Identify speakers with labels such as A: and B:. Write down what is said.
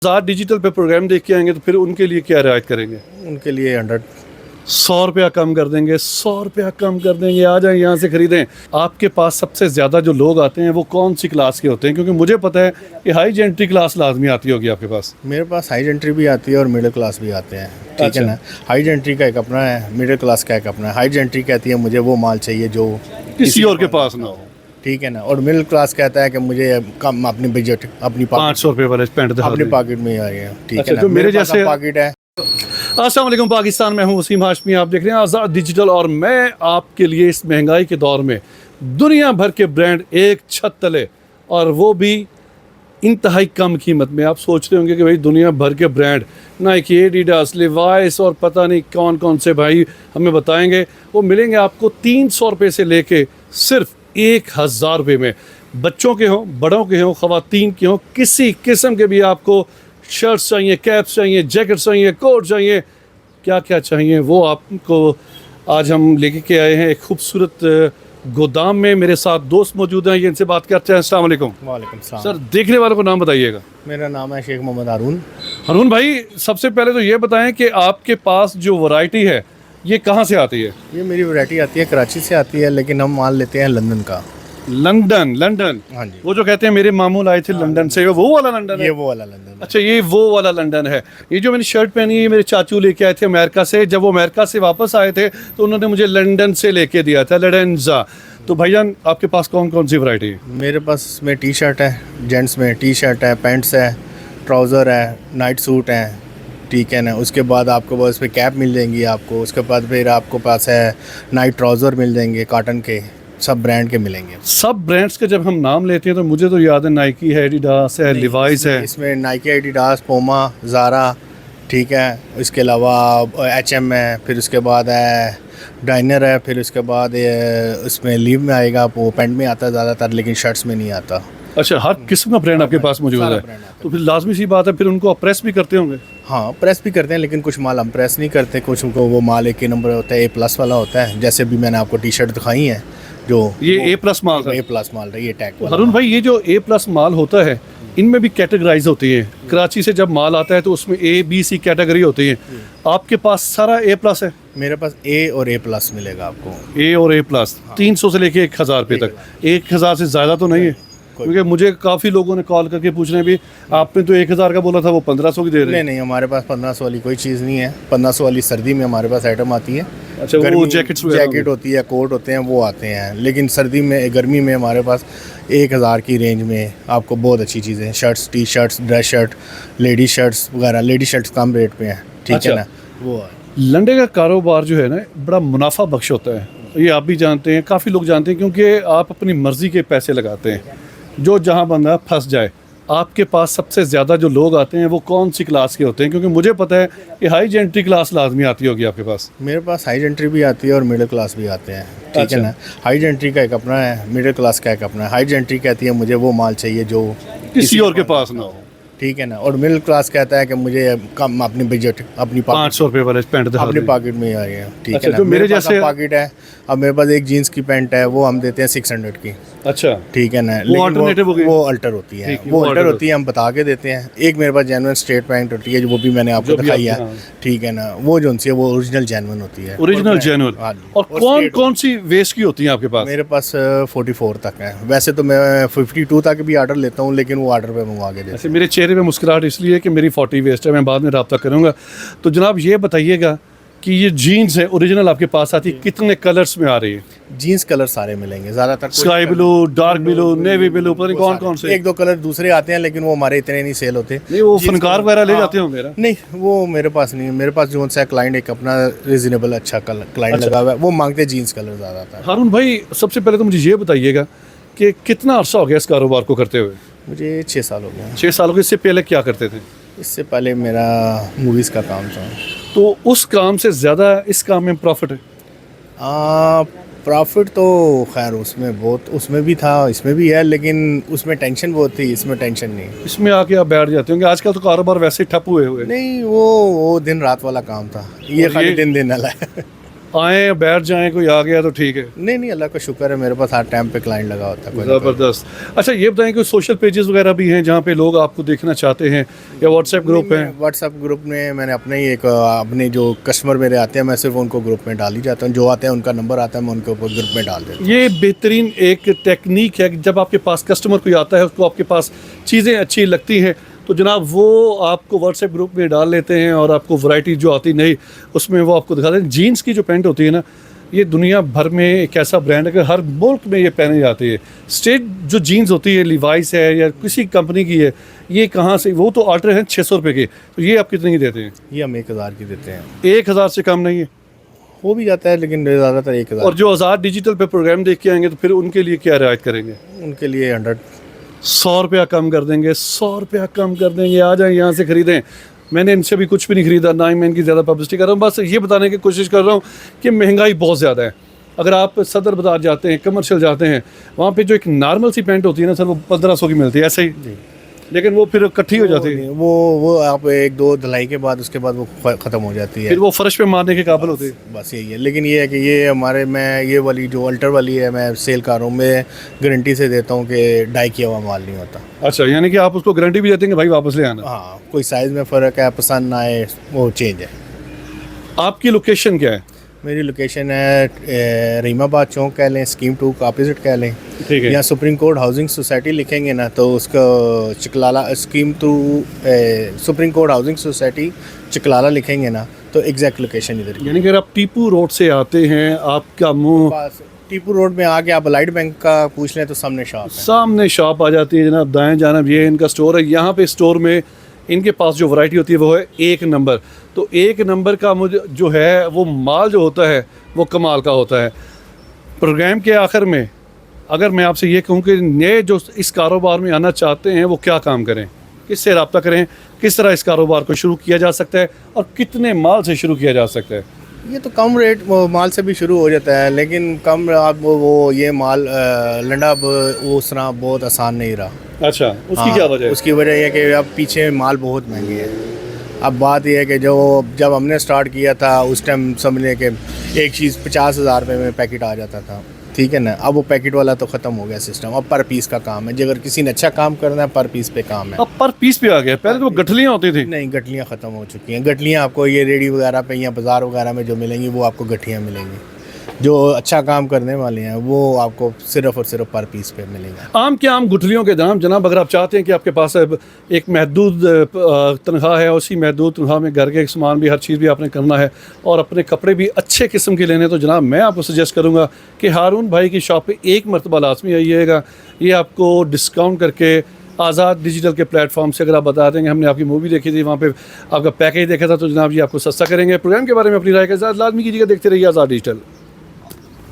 A: ज़्यादा डिजिटल पे प्रोग्राम देख के आएंगे तो फिर उनके लिए क्या रियायत करेंगे?
B: उनके लिए 100।
A: 100 रुपया कम कर देंगे, 100 रुपया कम कर देंगे, आ जाएं यहाँ से खरीदें। आपके पास सबसे ज़्यादा जो लोग आते हैं वो कौन सी क्लास के होते हैं? क्योंकि मुझे पता है कि हाई जेंट्री क्लास लाजमी आती होगी आपके पास।
B: मेरे पास हाई जेंट्री भी आती है और मिडिल क्लास भी आते हैं, ठीक
A: अच्छा।
B: है ना। हाई जेंट्री का एक अपना है, मिडिल क्लास का एक अपना है। हाई जेंट्री कहती है मुझे वो माल चाहिए जो
A: किसी और के पास ना हो।
B: ठीक है ना। और मिडिल क्लास कहता है कि मुझे कम अपनी बजट अपनी
A: 500 रुपये वाले पेंट दिखा
B: अपनी
A: दें।
B: पॉकेट में आ गया, ठीक
A: अच्छा,
B: है ना।
A: जो मेरे
B: पास
A: जैसे
B: पॉकेट है।
A: अस्सलाम वालेकुम पाकिस्तान, मैं हूं वसीम हाशमी, आप देख रहे हैं आज़ाद डिजिटल और मैं आपके लिए इस महंगाई के दौर में दुनिया भर के ब्रांड एक छत तले और वो भी इंतहाई कम कीमत में। आप सोच रहे होंगे कि भाई दुनिया भर के ब्रांड नाइकी, एडिडास, लिवाइस और पता नहीं कौन कौन से भाई हमें बताएंगे, वो मिलेंगे आपको 300 रुपये से लेके सिर्फ 1000 रुपये में। बच्चों के हों, बड़ों के हों, ख़वातीन के हों, किसी किस्म के भी आपको शर्ट्स चाहिए, कैप्स चाहिए, जैकेट्स चाहिए, कोट चाहिए, क्या क्या चाहिए वो आपको आज हम लेके के आए हैं एक खूबसूरत गोदाम में। मेरे साथ दोस्त मौजूद हैं, ये इनसे बात करते हैं। अस्सलाम वालेकुम।
B: वालेकुम सलाम।
A: सर, देखने वालों को नाम बताइएगा।
B: मेरा नाम है शेख मोहम्मद हारून।
A: हरून भाई, सबसे पहले तो ये बताएं कि आपके पास जो वैरायटी है ये कहाँ से आती है?
B: ये मेरी वैरायटी आती है कराची से आती है, लेकिन हम माल लेते हैं लंदन का।
A: लंदन? लंदन?
B: हाँ जी।
A: वो जो कहते हैं मेरे मामू आए थे लंदन से, वो वाला लंदन है?
B: ये वो वाला लंदन है।
A: अच्छा, ये वो वाला लंदन है। ये जो मैंने शर्ट पहनी है, ये मेरे चाचू लेके आए थे अमेरिका से। जब वो अमेरिका से वापस आए थे तो उन्होंने मुझे लंदन से लेके दिया था, लडेंजा। तो भाईजान, आपके पास कौन कौन सी वैरायटी है?
B: मेरे पास में टी शर्ट है, जेंट्स में टी शर्ट है, पैंट्स है, ट्राउज़र है, नाइट सूट है, ठीक है ना। उसके बाद आपको बस पे कैप मिल जाएंगी आपको। उसके बाद फिर आपको पास है नाइट ट्राउज़र मिल जाएंगे, कॉटन के, सब ब्रांड के मिलेंगे।
A: सब ब्रांड्स के जब हम नाम लेते हैं तो मुझे तो याद है नाइकी है, एडिडास है, लिवाइस है।
B: इसमें नाइकी, एडिडास, पोमा, ज़ारा, ठीक है। इसके अलावा HM है, फिर उसके बाद है डाइनर है, फिर उसके बाद उसमें लीव में आएगा, वो पैंट में आता है ज़्यादातर, लेकिन शर्ट्स में नहीं आता।
A: अच्छा, हर किस्म का ब्रांड आपके पास मौजूद
B: सारा
A: है।
B: brand आता
A: तो फिर लाजमी सी बात है, फिर उनको आप प्रेस भी करते होंगे?
B: हाँ, प्रेस भी करते हैं, लेकिन कुछ माल हम प्रेस नहीं करते। कुछ को वो माल एक नंबर होता है, A+ वाला होता है। जैसे भी मैंने आपको टी शर्ट दिखाई है, जो
A: ये A+ माल है।
B: A+ माल है, ये टैग वाला।
A: हरून भाई, ये जो A+ माल होता है इनमें भी कैटेगराइज होती है। कराची से जब माल आता है तो उसमें A, B, C कैटेगरी होती है। आपके पास सारा A+ है?
B: मेरे पास A और A+ मिलेगा आपको।
A: A और A+, 300 से लेके 1000 रुपये तक। 1000 से ज़्यादा तो नहीं है? क्योंकि मुझे काफ़ी लोगों ने कॉल करके पूछ रहे हैं भी, आपने तो 1000 का बोला था, वो 1500 की दे रहे हैं।
B: नहीं, हमारे पास 1500 वाली कोई चीज़ नहीं है। 1500 वाली सर्दी में हमारे पास आइटम आती है।
A: अच्छा, वो जैकेट्स वगैरह
B: जैकेट होती है, कोट होते हैं, वो आते हैं। लेकिन सर्दी में, गर्मी में हमारे पास 1000 की रेंज में आपको बहुत अच्छी चीज़ें हैं। Shirts, T shirts, dress shirt, lady shirts वगैरह। लेडी शर्ट्स कम रेट पे हैं, ठीक
A: अच्छा।
B: है ना। वो है।
A: लंडे का कारोबार जो है ना, बड़ा मुनाफा बख्श होता है। ये आप भी जानते हैं, काफ़ी लोग जानते हैं, क्योंकि आप अपनी मर्ज़ी के पैसे लगाते हैं। जो जहाँ बंदा फंस जाए। आपके पास सबसे ज़्यादा जो लोग आते हैं वो कौन सी क्लास के होते हैं? क्योंकि मुझे पता है कि हाई जेंट्री क्लास लाजमी आती होगी आपके पास।
B: मेरे पास हाई जेंट्री भी आती है और मिडिल क्लास भी आते हैं, ठीक
A: अच्छा।
B: है ना। हाई जेंट्री का एक अपना है, मिडिल क्लास का एक अपना है। हाई जेंट्री कहती है मुझे वो माल चाहिए जो
A: किसी और के पास ना हो।
B: ठीक है ना। और मिडिल क्लास कहता है कि मुझे कम अपनी बजट अपनी
A: 500 रुपये वाले पेंट दिखा
B: अपनी
A: दें।
B: पॉकेट में आ गया, ठीक
A: अच्छा,
B: है ना।
A: जो मेरे
B: पास
A: जैसे
B: पॉकेट है। अब मेरे पास एक जीन्स की पैंट है, वो हम देते हैं 600 की,
A: अच्छा,
B: ठीक है ना।
A: वो अल्टरनेटिव हो गई?
B: वो अल्टर होती है,
A: ठीक है,
B: वो
A: वो
B: अल्टर
A: अल्टर
B: होती है, हम बता के देते हैं। एक मेरे पास जेन्युइन स्ट्रेट पैंट होती है, वो भी मैंने आपको
A: जो भी
B: दिखाई है,
A: हाँ।
B: ठीक है ना। वो जो सी है वो ओरिजिनल जेन्युइन होती है।
A: Original genuine.
B: हाँ जी।
A: और कौन
B: straight
A: कौन सी वेस्ट की होती हैं आपके पास?
B: मेरे पास 44 तक है। वैसे तो मैं 52 तक भी ऑर्डर लेता हूँ, लेकिन वो ऑर्डर पे मंगवा के देता
A: ऐसे मेरे चेहरे पे मुस्कुराहट इसलिए कि मेरी 40 वेस्ट है, मैं बाद में रब्ता करूँगा। तो जनाब, ये बताइएगा कि ये जीन्स है ओरिजिनल आपके पास आती है, कितने कलर्स में आ रही है?
B: हूँ। जीन्स कलर सारे मिलेंगे ज़्यादातर।
A: Sky blue, dark blue, navy blue, पता नहीं कौन कौन से।
B: एक दो कलर दूसरे आते हैं, लेकिन वो हमारे इतने नहीं सेल होते।
A: नहीं, वो फनकार वगैरह ले जाते होंगे ना?
B: नहीं, वो मेरे पास नहीं है। मेरे पास जो सा क्लाइंट एक अपना रीजनेबल अच्छा क्लाइंट लगा हुआ है, वो मांगते जीन्स कलर ज़्यादातर।
A: हारून भाई, सबसे पहले तो मुझे ये बताइएगा कि कितना अरसा हो गया इस कारोबार को करते हुए?
B: मुझे 6 साल हो गए।
A: 6 साल हो गए। इससे पहले क्या करते थे?
B: इससे पहले मेरा मूवीज़ का काम था।
A: तो उस काम से ज़्यादा इस काम में प्रॉफिट है?
B: प्रॉफिट तो खैर उसमें बहुत, उसमें भी था, इसमें भी है, लेकिन उसमें टेंशन बहुत थी, इसमें टेंशन नहीं।
A: इसमें आके आप बैठ जाते होंगे। आजकल तो कारोबार वैसे ही ठप हुए हुए।
B: नहीं, वो दिन रात वाला काम था, ये
A: और
B: खाली
A: ये-
B: दिन वाला है।
A: आएँ बैठ जाएँ, कोई आ गया तो ठीक है।
B: नहीं नहीं, अल्लाह का शुक्र है, मेरे पास हर टाइम पे क्लाइंट लगा होता है कोई ना कोई।
A: ज़बरदस्त। अच्छा ये बताएं कि सोशल पेजेस वगैरह भी हैं जहाँ पे लोग आपको देखना चाहते हैं, या व्हाट्सएप ग्रुप हैं?
B: व्हाट्सएप ग्रुप में मैंने अपने ही एक अपने जो कस्टमर मेरे आते हैं, मैं सिर्फ उनको ग्रुप में डाल ही जाता हूँ। जो आते हैं उनका नंबर आता है, मैं उनके ऊपर ग्रुप में डाल देता हूँ।
A: ये बेहतरीन एक टेक्निक है कि जब आपके पास कस्टमर कोई आता है, उसको आपके पास चीज़ें अच्छी लगती हैं तो जनाब वो आपको व्हाट्सएप ग्रुप में डाल लेते हैं और आपको वैरायटी जो आती नहीं उसमें वो आपको दिखाते हैं। जीन्स की जो पैंट होती है ना, ये दुनिया भर में एक ऐसा ब्रांड है कि हर मुल्क में ये पहनी जाती है। स्ट्रेट जो जीन्स होती है, लिवाइस है या किसी कंपनी की है, ये कहाँ से, वो तो ऑर्डर हैं 600 रुपये के, तो ये आप कितने की देते हैं?
B: ये हम 1000 की देते हैं।
A: 1000 से कम नहीं है?
B: हो भी जाता है लेकिन ज़्यादातर 1000।
A: और जो आज़ाद डिजिटल पे प्रोग्राम देख के आएंगे तो फिर उनके लिए क्या रियायत करेंगे?
B: उनके लिए 100।
A: 100 रुपया कम कर देंगे, 100 रुपया कम कर देंगे। आ जाएं यहाँ से ख़रीदें। मैंने इनसे भी कुछ भी नहीं ख़रीदा, ना ही मैं इनकी ज़्यादा पब्लिसिटी कर रहा हूँ, बस ये बताने की कोशिश कर रहा हूँ कि महंगाई बहुत ज़्यादा है। अगर आप सदर बाज़ार जाते हैं, कमर्शियल जाते हैं, वहाँ पे जो एक नॉर्मल सी पैंट होती है ना सर, वो 1500 की मिलती है ऐसे ही, लेकिन वो फिर इकट्ठी हो जाती है।
B: वो आप 1-2 धुलाई के बाद उसके बाद वो ख़त्म हो जाती है,
A: फिर वो फर्श पे मारने के काबिल होती है।
B: बस यही है। लेकिन ये है कि ये हमारे, मैं ये वाली जो अल्टर वाली है मैं सेल कर रहा हूँ, मैं गारंटी से देता हूँ कि डाई किया हुआ माल नहीं होता।
A: अच्छा, यानी कि आप उसको गारंटी भी देते हैं कि भाई वापस ले आना?
B: हाँ, कोई साइज़ में फ़र्क है, पसंद ना आए वो चेंज है।
A: आपकी लोकेशन क्या है?
B: मेरी लोकेशन है रहीमाबाद चौक कह लें, स्कीम 2 का अपोजिट कह लें,
A: ठीक है।
B: या सुप्रीम कोर्ट हाउसिंग सोसाइटी लिखेंगे ना तो उसका Chiklala scheme 2 Supreme Court housing society Chiklala लिखेंगे ना तो एग्जैक्ट लोकेशन इधर की।
A: यानी कि अगर आप टीपू रोड से आते हैं, आपका मुंह
B: पास टीपू रोड में आके आप लाइट बैंक का पूछ लें तो सामने शॉप है।
A: सामने शॉप आ जाती है जनाब, दाएं जानब ये इनका स्टोर है। यहाँ पे स्टोर में इनके पास जो वैरायटी होती है वो है 1 नंबर। तो 1 नंबर का मुझे जो है वो माल जो होता है वो कमाल का होता है। प्रोग्राम के आखिर में अगर मैं आपसे ये कहूँ कि नए जो इस कारोबार में आना चाहते हैं वो क्या काम करें, किससे रब्ता करें, किस तरह इस कारोबार को शुरू किया जा सकता है और कितने माल से शुरू किया जा सकता है?
B: ये तो कम रेट माल से भी शुरू हो जाता है, लेकिन कम आप वो ये माल लंडा अब उस तरह बहुत आसान नहीं रहा।
A: अच्छा, उसकी क्या वजह है?
B: उसकी वजह यह है कि अब पीछे माल बहुत महंगे है। अब बात यह है कि जब हमने स्टार्ट किया था उस टाइम समझ लें कि एक चीज़ 50,000 रुपये में पैकेट आ जाता था, ठीक है ना। अब वो पैकेट वाला तो ख़त्म हो गया सिस्टम, अब पर पीस का काम है। अगर किसी ने अच्छा काम करना है पर पीस पे काम है।
A: अब पर पीस पे आ गया, पहले तो गठलियाँ होती थी।
B: नहीं, गठलियाँ ख़त्म हो चुकी हैं। गठलियाँ आपको ये रेडी वगैरह पे या बाज़ार वगैरह में जो मिलेंगी वो आपको गठियाँ मिलेंगी। जो अच्छा काम करने वाले हैं वो आपको सिर्फ़ और सिर्फ पर पीस पे मिलेंगे।
A: आम के आम गुठलियों के दाम जनाब, अगर आप चाहते हैं कि आपके पास एक महदूद तनख्वाह है, उसी महदूद तनख्वाह में घर के सामान भी, हर चीज़ भी आपने करना है और अपने कपड़े भी अच्छे किस्म के लेने, तो जनाब मैं आपको सजेस्ट करूँगा कि हारून भाई की शॉप पे एक मरतबा लाजमी आइएगा। ये आपको डिस्काउंट करके आज़ाद डिजिटल के प्लेटफॉर्म से अगर आप बता देंगे हमने आपकी मूवी देखी थी, वहाँ पे आपका पैकेज देखा था, तो जनाब ये आपको सस्ता करेंगे। प्रोग्राम के बारे में अपनी राय के साथ लाजमी कीजिएगा। देखते रहिए आज़ाद डिजिटल।